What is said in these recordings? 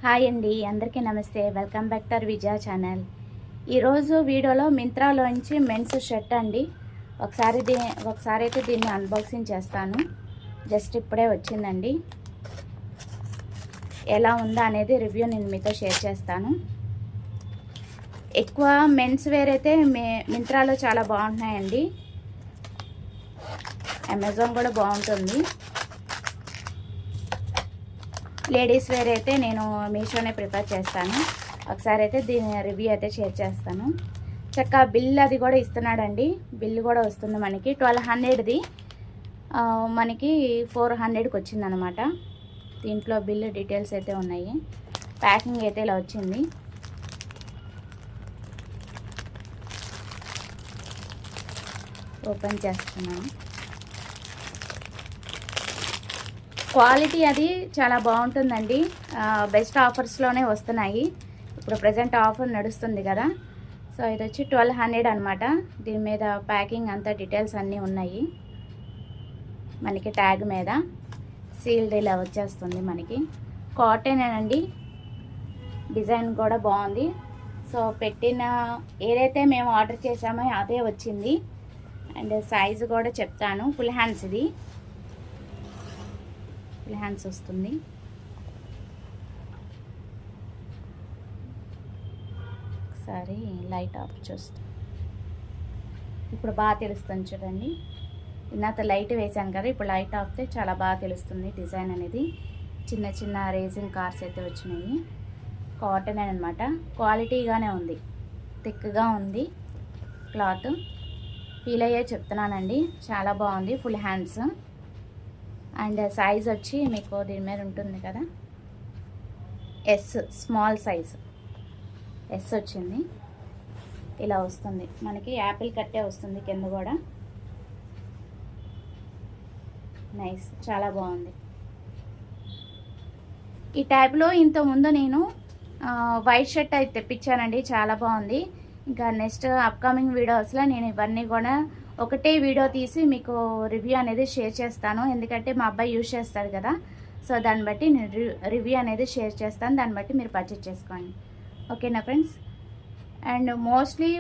Hi అండి, అందరికీ నమస్తే. Welcome back to Vijaya channel. ఈరోజు వీడియోలో మింత్రాలోంచి మెన్స్ షర్ట్ అండి. ఒకసారి అయితే దీన్ని అన్బాక్సింగ్ చేస్తాను. జస్ట్ ఇప్పుడే వచ్చిందండి. ఎలా ఉందా అనేది రివ్యూ నేను మీతో షేర్ చేస్తాను. ఎక్కువ మెన్స్ వేర్ అయితే మింత్రాలో చాలా బాగుంటున్నాయండి. అమెజాన్ కూడా బాగుంటుంది. లేడీస్ వేర్ అయితే నేను మీషోనే ప్రిఫర్ చేస్తాను. ఒకసారి అయితే దీని రివ్యూ అయితే షేర్ చేస్తాను. చక్కగా బిల్ అది కూడా ఇస్తున్నాడండి. బిల్లు కూడా వస్తుంది మనకి 1200ది మనకి 400కి వచ్చిందనమాట. దీంట్లో బిల్లు డీటెయిల్స్ అయితే ఉన్నాయి. ప్యాకింగ్ అయితే ఇలా వచ్చింది. ఓపెన్ చేస్తున్నాను. క్వాలిటీ అది చాలా బాగుంటుందండి. బెస్ట్ ఆఫర్స్లోనే వస్తున్నాయి. ఇప్పుడు ప్రజెంట్ ఆఫర్ నడుస్తుంది కదా. సో ఇది వచ్చి 1200 అనమాట. దీని మీద ప్యాకింగ్ అంతా డీటెయిల్స్ అన్నీ ఉన్నాయి. మనకి ట్యాగ్ మీద సీల్డ్ ఇలా వచ్చేస్తుంది. మనకి కాటన్ అండి. డిజైన్ కూడా బాగుంది. సో పెట్టిన ఏదైతే మేము ఆర్డర్ చేసామో అదే వచ్చింది. అండ్ సైజు కూడా చెప్తాను. ఫుల్ హ్యాండ్స్ ఇది. హ్యాండ్స్ వస్తుంది. ఒకసారి లైట్ ఆఫ్ చేస్తాం. ఇప్పుడు బాగా తెలుస్తుంది చూడండి. ఇందాక లైట్ వేసాను కదా, ఇప్పుడు లైట్ ఆఫ్తే చాలా బాగా తెలుస్తుంది డిజైన్ అనేది. చిన్న చిన్న రేసింగ్ కార్స్ అయితే వచ్చినాయి. కాటన్ అనమాట. క్వాలిటీగానే ఉంది. థిక్గా ఉంది క్లాత్. ఫీల్ అయ్యే చెప్తున్నానండి. చాలా బాగుంది. ఫుల్ హ్యాండ్స్ అండ్ సైజ్ వచ్చి మీకు దీని మీద ఉంటుంది కదా, ఎస్ స్మాల్ సైజ్ ఎస్ వచ్చింది. ఇలా వస్తుంది మనకి. యాపిల్ కట్టే వస్తుంది కింద కూడా. నైస్, చాలా బాగుంది. ఈ టైప్లో ఇంతకుముందు నేను వైట్ షర్ట్ అయితే తెప్పించానండి. చాలా బాగుంది. ఇంకా నెక్స్ట్ అప్కమింగ్ వీడియోస్లో నేను ఇవన్నీ కూడా ఒకటే వీడియో తీసి మీకు రివ్యూ అనేది షేర్ చేస్తాను. ఎందుకంటే మా అబ్బాయి యూజ్ చేస్తాడు కదా. సో దాన్ని బట్టి నేను రివ్యూ అనేది షేర్ చేస్తాను. దాన్ని బట్టి మీరు పర్చేజ్ చేసుకోండి. ఓకేనా ఫ్రెండ్స్? అండ్ మోస్ట్లీ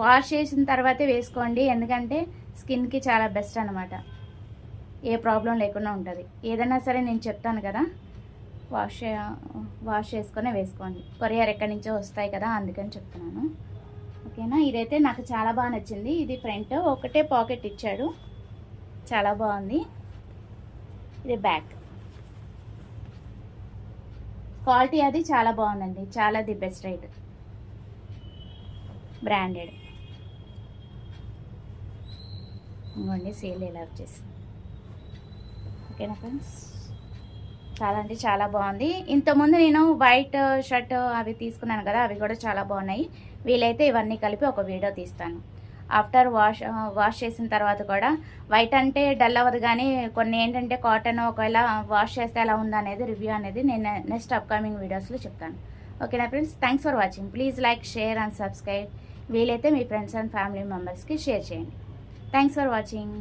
వాష్ చేసిన తర్వాతే వేసుకోండి. ఎందుకంటే స్కిన్కి చాలా బెస్ట్ అనమాట. ఏ ప్రాబ్లం లేకుండా ఉంటుంది. ఏదైనా సరే నేను చెప్తాను కదా, వాష్ చేసుకునే వేసుకోండి. కొరియర్ ఎక్కడి నుంచో వస్తాయి కదా, అందుకని చెప్తున్నాను. ఓకేనా? ఇదైతే నాకు చాలా బాగా నచ్చింది. ఇది ఫ్రంట్ ఒకటే పాకెట్ ఇచ్చాడు. చాలా బాగుంది. ఇది బ్యాక్. క్వాలిటీ అది చాలా బాగుందండి. చాలా ది బెస్ట్ రేట్. బ్రాండెడ్. ఇంకోండి సేల్ ఇలా వచ్చేసి. ఓకేనా ఫ్రెండ్స్? చాలా అంటే చాలా బాగుంది. ఇంతకుముందు నేను వైట్ షర్ట్ అవి తీసుకున్నాను కదా, అవి కూడా చాలా బాగున్నాయి. వీలైతే ఇవన్నీ కలిపి ఒక వీడియో తీస్తాను. ఆఫ్టర్ వాష్ చేసిన తర్వాత కూడా వైట్ అంటే డల్ అవ్వదు, కానీ కొన్ని ఏంటంటే కాటన్ ఒకవేళ వాష్ చేస్తే ఎలా ఉందనేది రివ్యూ అనేది నేను నెక్స్ట్ అప్కమింగ్ వీడియోస్లో చెప్తాను. ఓకేనా friends? Thanks for watching. Please like, share and subscribe. వీలైతే మీ ఫ్రెండ్స్ అండ్ ఫ్యామిలీ మెంబర్స్కి షేర్ చేయండి. Thanks for watching.